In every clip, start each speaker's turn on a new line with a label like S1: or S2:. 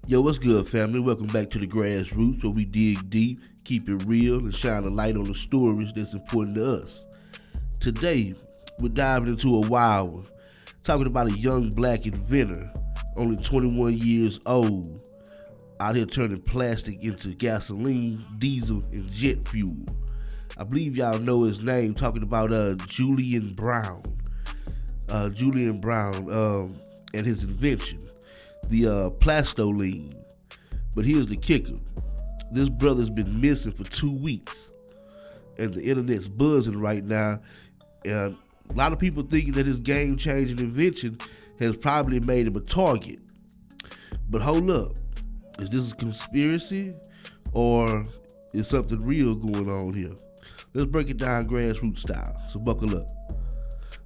S1: Yo, what's good, family? Welcome back to the Grassroots, where we dig deep, keep it real, and shine a light on the stories that's important to us. Today, we're diving into a wild one, talking about a young black inventor, only 21 years old, out here turning plastic into gasoline, diesel, and jet fuel. I believe y'all know his name, talking about Julian Brown. Julian Brown and his invention, the Plastoline. But here's the kicker. This brother's been missing for 2 weeks, and the internet's buzzing right now. And a lot of people thinking that his game-changing invention has probably made him a target. But hold up. Is this a conspiracy, or is something real going on here? Let's break it down grassroots style, so buckle up.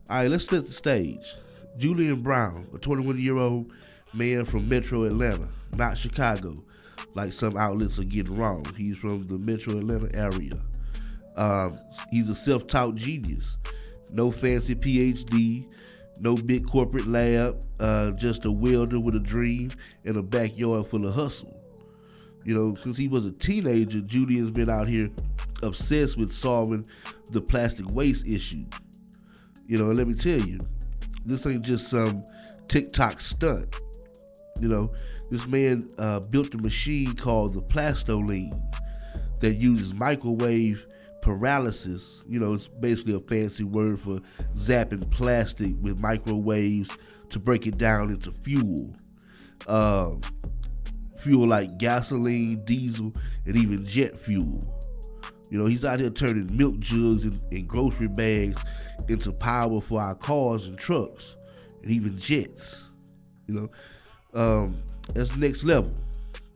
S1: All right, let's set the stage. Julian Brown, a 21-year-old man from Metro Atlanta, not Chicago, like some outlets are getting wrong. He's from the Metro Atlanta area. He's a self-taught genius. No fancy PhD, no big corporate lab, just a welder with a dream and a backyard full of hustle. You know, since he was a teenager, Julian's been out here obsessed with solving the plastic waste issue. You know, and let me tell you, this ain't just some TikTok stunt. You know, this man built a machine called the Plastoline that uses microwave paralysis. You know, it's basically a fancy word for zapping plastic with microwaves to break it down into fuel. Fuel like gasoline, diesel, and even jet fuel. You know, he's out here turning milk jugs and grocery bags into power for our cars and trucks, and even jets. You know, that's next level.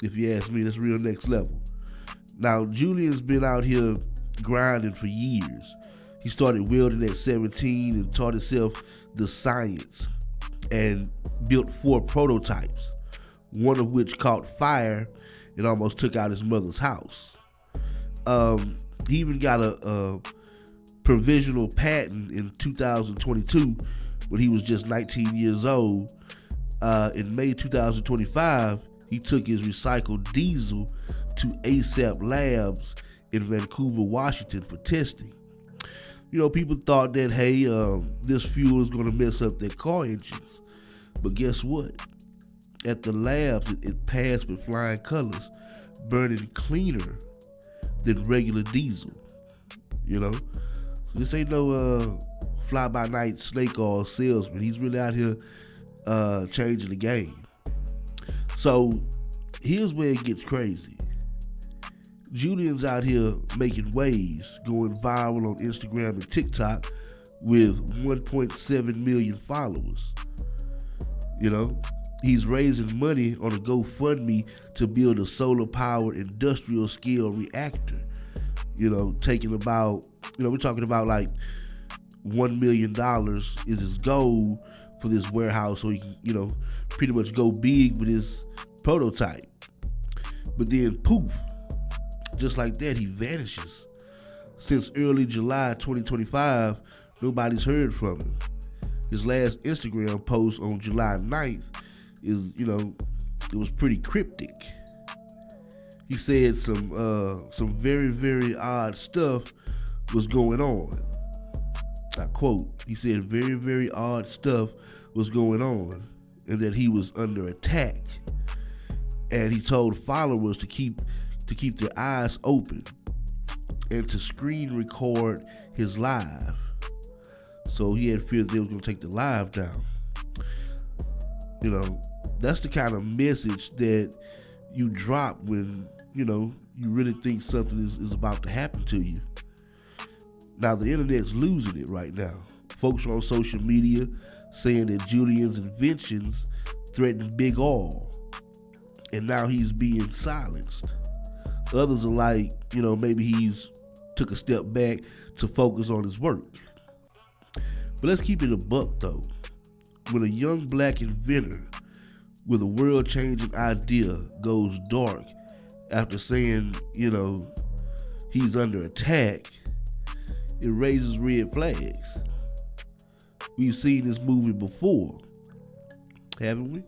S1: If you ask me, that's real next level. Now, Julian's been out here grinding for years. He started welding at 17 and taught himself the science and built 4 prototypes, one of which caught fire and almost took out his mother's house. He even got a provisional patent in 2022 when he was just 19 years old. In May 2025, he took his recycled diesel to ASAP Labs in Vancouver, Washington for testing. You know, people thought that, hey, this fuel is going to mess up their car engines. But guess what? At the labs, it passed with flying colors, burning cleaner than regular diesel. You know, this ain't no fly-by-night snake oil salesman. He's really out here changing the game. So here's where it gets crazy. Julian's out here making waves, going viral on Instagram and TikTok with 1.7 million followers. You know, he's raising money on a GoFundMe to build a solar-powered industrial scale reactor. You know, taking about, we're talking about like $1 million is his goal for this warehouse, so he can, pretty much go big with his prototype. But then poof, just like that, he vanishes. Since early July 2025, nobody's heard from him. His last Instagram post on July 9th is, it was pretty cryptic. He said some very, very odd stuff was going on. I quote, he said very, very odd stuff was going on and that he was under attack. And he told followers to keep their eyes open and to screen record his live. So he had feared they were going to take the live down. You know, that's the kind of message that you drop when, you really think something is about to happen to you. Now, the internet's losing it right now. Folks on social media saying that Julian's inventions threaten big oil, and now he's being silenced. Others are like, maybe he's took a step back to focus on his work. But let's keep it a buck though. When a young black inventor with a world-changing idea goes dark after saying, he's under attack, it raises red flags. We've seen this movie before, haven't we?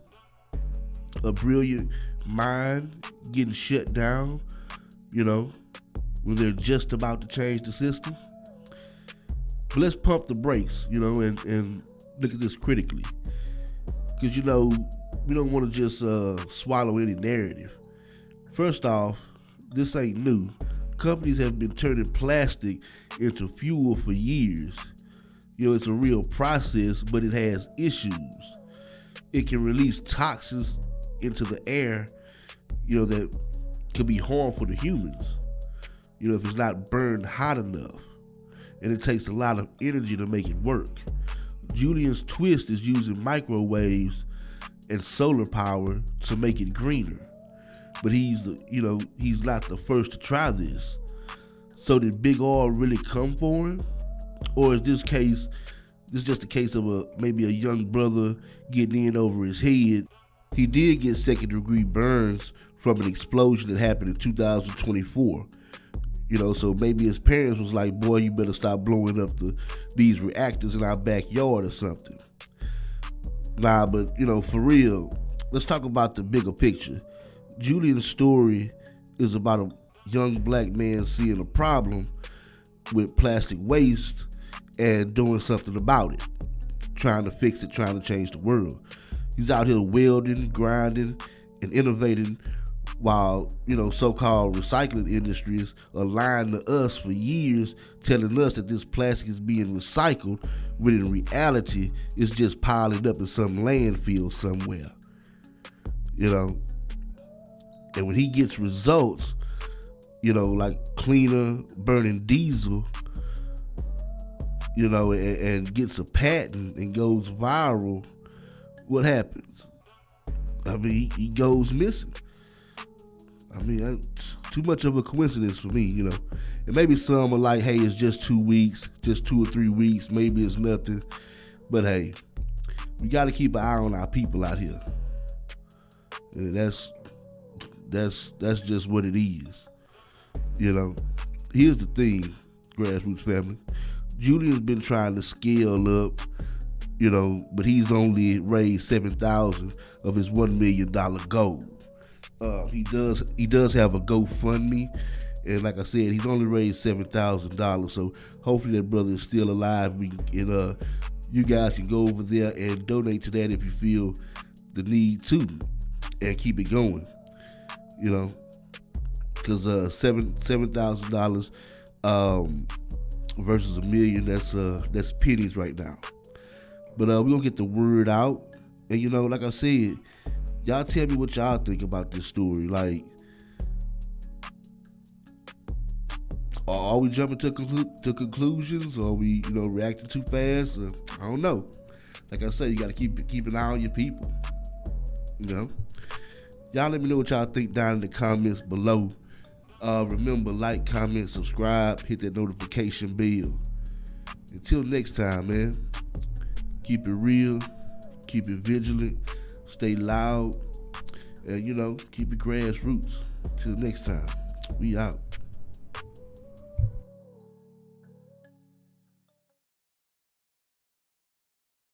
S1: A brilliant mine getting shut down, when they're just about to change the system. But let's pump the brakes, and look at this critically. Because, we don't want to just swallow any narrative. First off, this ain't new. Companies have been turning plastic into fuel for years. It's a real process, but it has issues. It can release toxins into the air, that could be harmful to humans, if it's not burned hot enough. And it takes a lot of energy to make it work. Julian's twist is using microwaves and solar power to make it greener. But he's not the first to try this. So did Big Oil really come for him? Or is this just a case of maybe a young brother getting in over his head? He did get second-degree burns from an explosion that happened in 2024. So maybe his parents was like, boy, you better stop blowing up these reactors in our backyard or something. Nah, but, for real, let's talk about the bigger picture. Julian's story is about a young black man seeing a problem with plastic waste and doing something about it, trying to fix it, trying to change the world. He's out here welding, grinding, and innovating while, so-called recycling industries are lying to us for years, telling us that this plastic is being recycled, when in reality, it's just piling up in some landfill somewhere. And when he gets results, like cleaner burning diesel, and gets a patent and goes viral, what happens? He goes missing. Too much of a coincidence for me, And maybe some are like, hey, it's just 2 weeks, just 2 or 3 weeks, maybe it's nothing. But hey, we got to keep an eye on our people out here. And that's just what it is. Here's the thing, Grassroots family. Julian's been trying to scale up, but he's only raised $7,000 of his $1 million goal. He does have a GoFundMe, and like I said, he's only raised $7,000. So hopefully that brother is still alive. And you guys can go over there and donate to that if you feel the need to, and keep it going. Because $7,000 versus $1 million, that's pennies right now. But we're gonna get the word out, and like I said, y'all tell me what y'all think about this story. Like, are we jumping to conclusions, or are we reacting too fast? I don't know. Like I said, you got to keep an eye on your people. Y'all let me know what y'all think down in the comments below. Remember, like, comment, subscribe, hit that notification bell. Until next time, man, keep it real, keep it vigilant, stay loud, and keep it grassroots. Till next time, we out.